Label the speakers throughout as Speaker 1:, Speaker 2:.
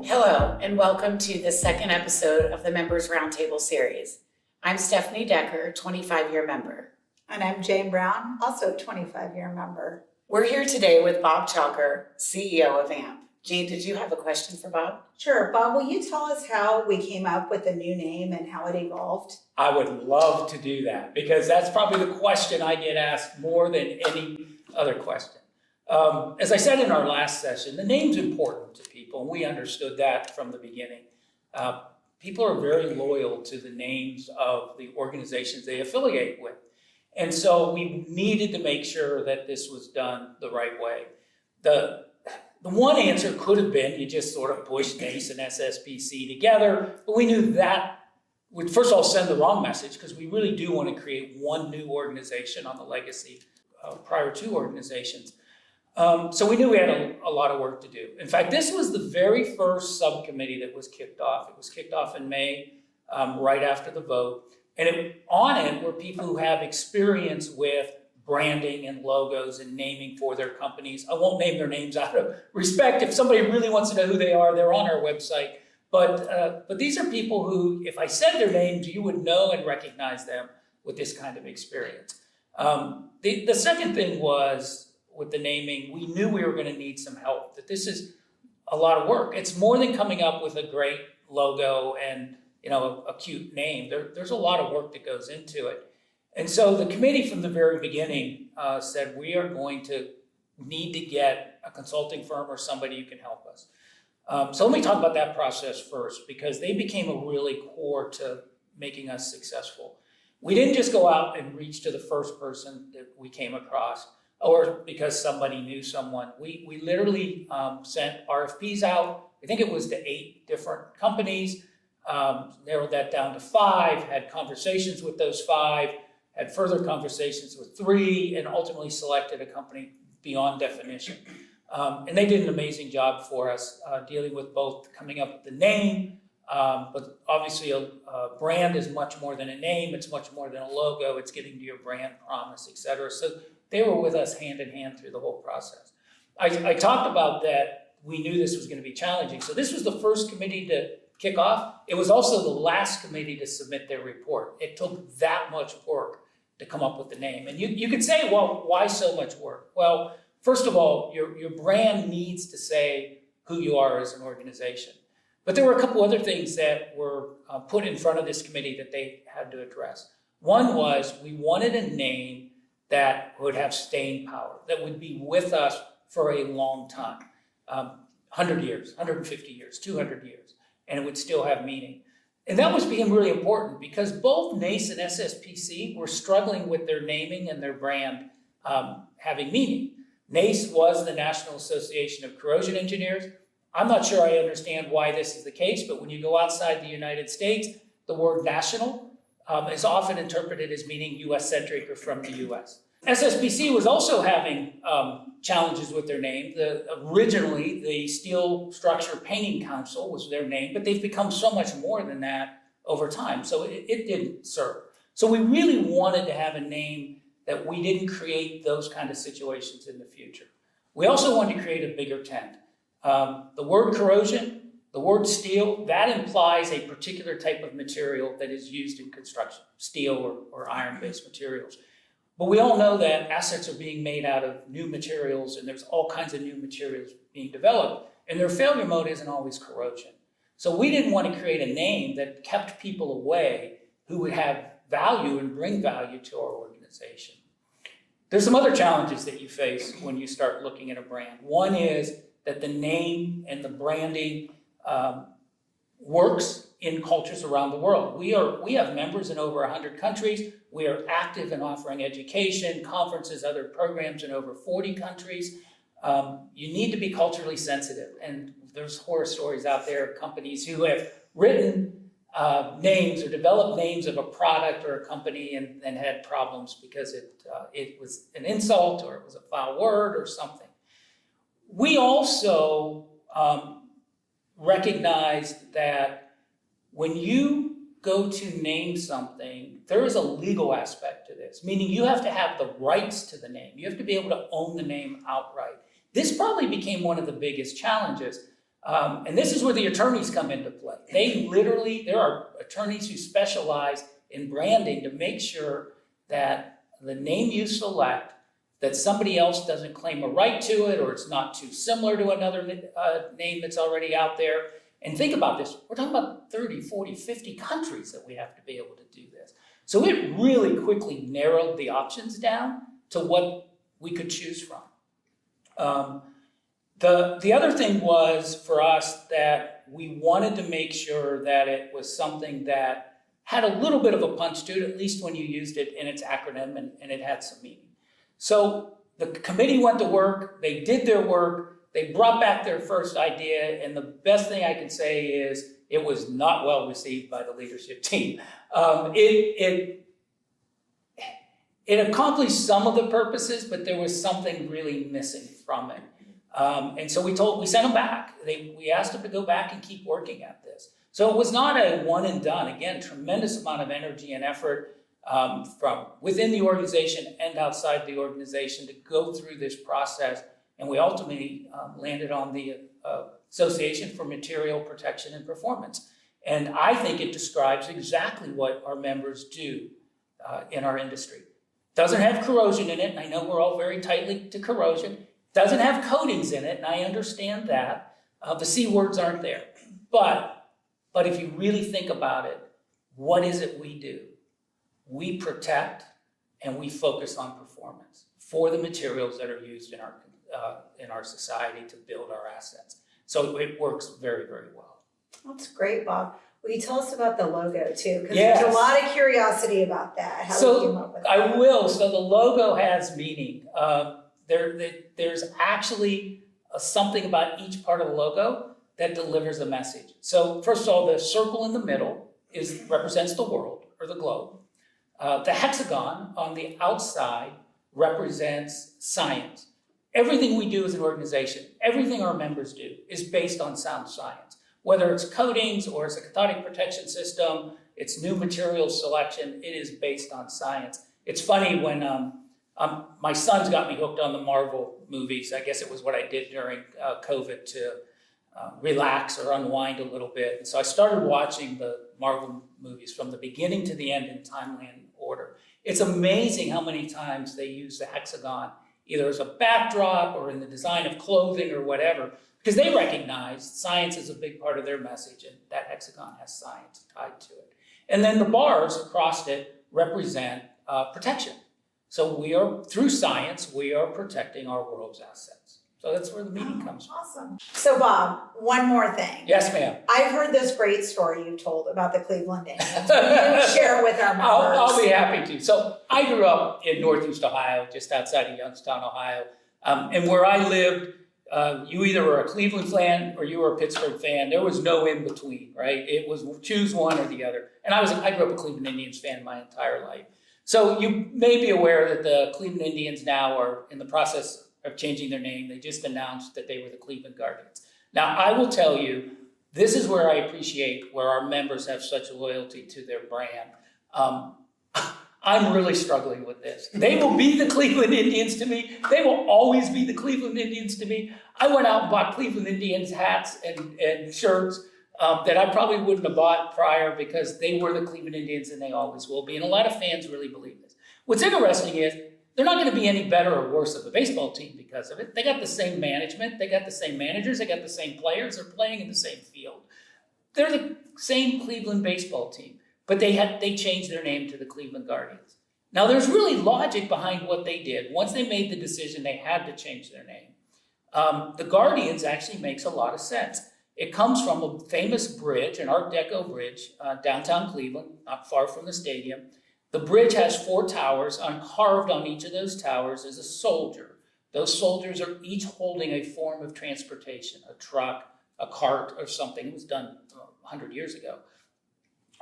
Speaker 1: Hello, and welcome to the second episode of the Members Roundtable Series. I'm Stephanie Decker, 25-year member.
Speaker 2: And I'm Jane Brown, also a 25-year member.
Speaker 1: We're here today with Bob Chalker, CEO of AMP. Jane, did you have a question for Bob?
Speaker 2: Sure. Bob, will you tell us how we came up with the new name and how it evolved?
Speaker 3: I would love to do that because that's probably the question I get asked more than any other question. As I said in our last session, the name's important to people, and we understood that from the beginning. People are very loyal to the names of the organizations they affiliate with. And so we needed to make sure that this was done the right way. The one answer could have been you just sort of push NACE and SSPC together, but we knew that would first of all send the wrong message because we really do want to create one new organization on the legacy of prior two organizations. So we knew we had a lot of work to do. In fact, this was the very first subcommittee that was kicked off. It was kicked off in May, right after the vote. And on it were people who have experience with branding and logos and naming for their companies. I won't name their names out of respect. If somebody really wants to know who they are, they're on our website. But these are people who, if I said their names, you would know and recognize them with this kind of experience. The second thing was, with the naming, we knew we were going to need some help, that this is a lot of work. It's more than coming up with a great logo and a cute name. There's a lot of work that goes into it. And so the committee from the very beginning said, we are going to need to get a consulting firm or somebody who can help us. So let me talk about that process first, because they became a really core to making us successful. We didn't just go out and reach to the first person that we came across, or because somebody knew someone. We literally sent RFPs out. I think it was to 8 different companies, narrowed that down to 5, had conversations with those 5, had further conversations with 3, and ultimately selected a company beyond definition. And they did an amazing job for us, dealing with both coming up with the name, but obviously a brand is much more than a name, it's much more than a logo, it's getting to your brand promise, et cetera. So they were with us hand in hand through the whole process. I talked about that we knew this was going to be challenging. So this was the first committee to kick off. It was also the last committee to submit their report. It took that much work to come up with the name. And you could say, well, why so much work? Well, first of all, your brand needs to say who you are as an organization. But there were a couple other things that were put in front of this committee that they had to address. One was we wanted a name that would have staying power, that would be with us for a long time, 100 years, 150 years, 200 years, and it would still have meaning. And that became really important because both NACE and SSPC were struggling with their naming and their brand having meaning. NACE was the National Association of Corrosion Engineers. I'm not sure I understand why this is the case, but when you go outside the United States, the word national is often interpreted as meaning U.S.-centric or from the U.S. SSPC was also having challenges with their name. Originally, the Steel Structure Painting Council was their name, but they've become so much more than that over time, so it didn't serve. So we really wanted to have a name that we didn't create those kind of situations in the future. We also wanted to create a bigger tent. The word corrosion, the word steel, that implies a particular type of material that is used in construction, steel or iron-based materials. But we all know that assets are being made out of new materials, and there's all kinds of new materials being developed, and their failure mode isn't always corrosion. So we didn't want to create a name that kept people away who would have value and bring value to our organization. There's some other challenges that you face when you start looking at a brand. One is that the name and the branding works in cultures around the world. We have members in over 100 countries. We are active in offering education, conferences, other programs in over 40 countries. You need to be culturally sensitive. And there's horror stories out there of companies who have written names or developed names of a product or a company and had problems because it was an insult or it was a foul word or something. We also recognized that when you go to name something, there is a legal aspect to this, meaning you have to have the rights to the name. You have to be able to own the name outright. This probably became one of the biggest challenges. And this is where the attorneys come into play. There are attorneys who specialize in branding to make sure that the name you select, that somebody else doesn't claim a right to it, or it's not too similar to another name that's already out there. And think about this, we're talking about 30, 40, 50 countries that we have to be able to do this. So it really quickly narrowed the options down to what we could choose from. The other thing was for us that we wanted to make sure that it was something that had a little bit of a punch to it, at least when you used it in its acronym and it had some meaning. So the committee went to work, they did their work, they brought back their first idea, and the best thing I can say is it was not well received by the leadership team. It accomplished some of the purposes, but there was something really missing from it. And so we sent them back. We asked them to go back and keep working at this. So it was not a one and done. Again, tremendous amount of energy and effort from within the organization and outside the organization to go through this process. And we ultimately landed on the Association for Material Protection and Performance. And I think it describes exactly what our members do in our industry. Doesn't have corrosion in it, and I know we're all very tightly to corrosion. Doesn't have coatings in it, and I understand that. The C words aren't there. But if you really think about it, what is it we do? We protect and we focus on performance for the materials that are used in our society to build our assets. So it works very, very well.
Speaker 2: That's great, Bob. Will you tell us about the logo too? Because
Speaker 3: Yes.
Speaker 2: there's a lot of curiosity about that. How we came up with that.
Speaker 3: I will. So the logo has meaning. There's actually something about each part of the logo that delivers a message. So first of all, the circle in the middle represents the world or the globe. The hexagon on the outside represents science. Everything we do as an organization, everything our members do is based on sound science. Whether it's coatings or it's a cathodic protection system, it's new material selection, it is based on science. It's funny when my son's got me hooked on the Marvel movies. I guess it was what I did during COVID to relax or unwind a little bit. And so I started watching the Marvel movies from the beginning to the end in timeline order. It's amazing how many times they use the hexagon, either as a backdrop or in the design of clothing or whatever, because they recognize science is a big part of their message, and that hexagon has science tied to it. And then the bars across it represent protection. So through science, we are protecting our world's assets. So that's where the meaning comes from.
Speaker 2: Awesome. So Bob, one more thing.
Speaker 3: Yes, ma'am.
Speaker 2: I've heard this great story you told about the Cleveland Indians. Will you share it with our members?
Speaker 3: I'll be happy to. So I grew up in Northeast Ohio, just outside of Youngstown, Ohio. And where I lived, you either were a Cleveland fan or you were a Pittsburgh fan. There was no in between, right? It was choose one or the other. And I grew up a Cleveland Indians fan my entire life. So you may be aware that the Cleveland Indians now are in the process of changing their name. They just announced that they were the Cleveland Guardians. Now, I will tell you, this is where I appreciate where our members have such a loyalty to their brand. I'm really struggling with this. They will be the Cleveland Indians to me. They will always be the Cleveland Indians to me. I went out and bought Cleveland Indians hats and shirts that I probably wouldn't have bought prior because they were the Cleveland Indians and they always will be. And a lot of fans really believe this. What's interesting is they're not going to be any better or worse of a baseball team because of it. They got the same management. They got the same managers. They got the same players. They're playing in the same field. They're the same Cleveland baseball team, but they changed their name to the Cleveland Guardians. Now, there's really logic behind what they did. Once they made the decision, they had to change their name. The Guardians actually makes a lot of sense. It comes from a famous bridge, an Art Deco bridge, downtown Cleveland, not far from the stadium. The bridge has 4 towers, and carved on each of those towers is a soldier. Those soldiers are each holding a form of transportation, a truck, a cart, or something. It was done 100 years ago.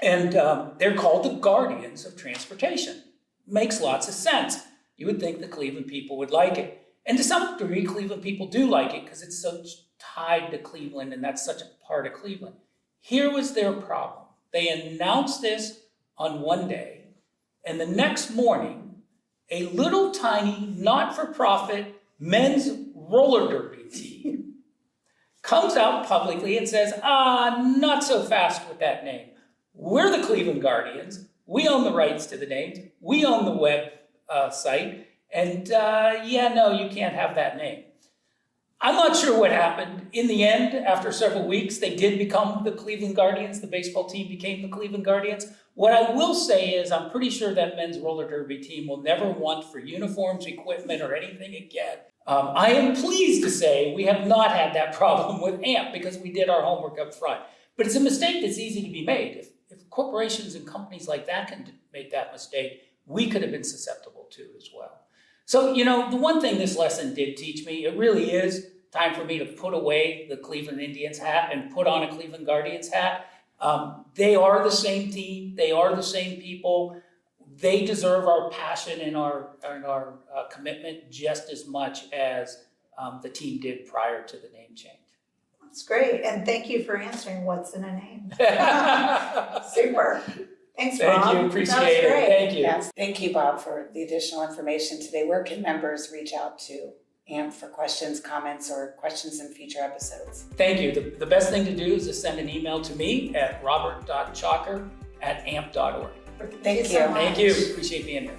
Speaker 3: And they're called the Guardians of Transportation. Makes lots of sense. You would think the Cleveland people would like it. And to some degree, Cleveland people do like it because it's so tied to Cleveland, and that's such a part of Cleveland. Here was their problem. They announced this on one day, and the next morning, a little tiny, not-for-profit men's roller derby team comes out publicly and says, not so fast with that name. We're the Cleveland Guardians. We own the rights to the names. We own the web site. And no, you can't have that name. I'm not sure what happened. In the end, after several weeks, they did become the Cleveland Guardians. The baseball team became the Cleveland Guardians. What I will say is I'm pretty sure that men's roller derby team will never want for uniforms, equipment, or anything again. I am pleased to say we have not had that problem with AMP because we did our homework up front. But it's a mistake that's easy to be made. If corporations and companies like that can make that mistake, we could have been susceptible to as well. So, the one thing this lesson did teach me, it really is time for me to put away the Cleveland Indians hat and put on a Cleveland Guardians hat. They are the same team. They are the same people. They deserve our passion and our commitment just as much as the team did prior to the name change.
Speaker 2: That's great. And thank you for answering what's in a name. Super. Thanks, Bob.
Speaker 3: Thank you. Appreciate
Speaker 2: That was
Speaker 3: it.
Speaker 2: great.
Speaker 3: Thank you.
Speaker 1: Yes, thank you, Bob, for the additional information today. Where can members reach out to AMP for questions, comments, or questions in future episodes?
Speaker 3: Thank you. The best thing to do is to send an email to me at robert.chalker@amp.org.
Speaker 1: Thank you.
Speaker 2: so much.
Speaker 3: Thank you. Appreciate being here.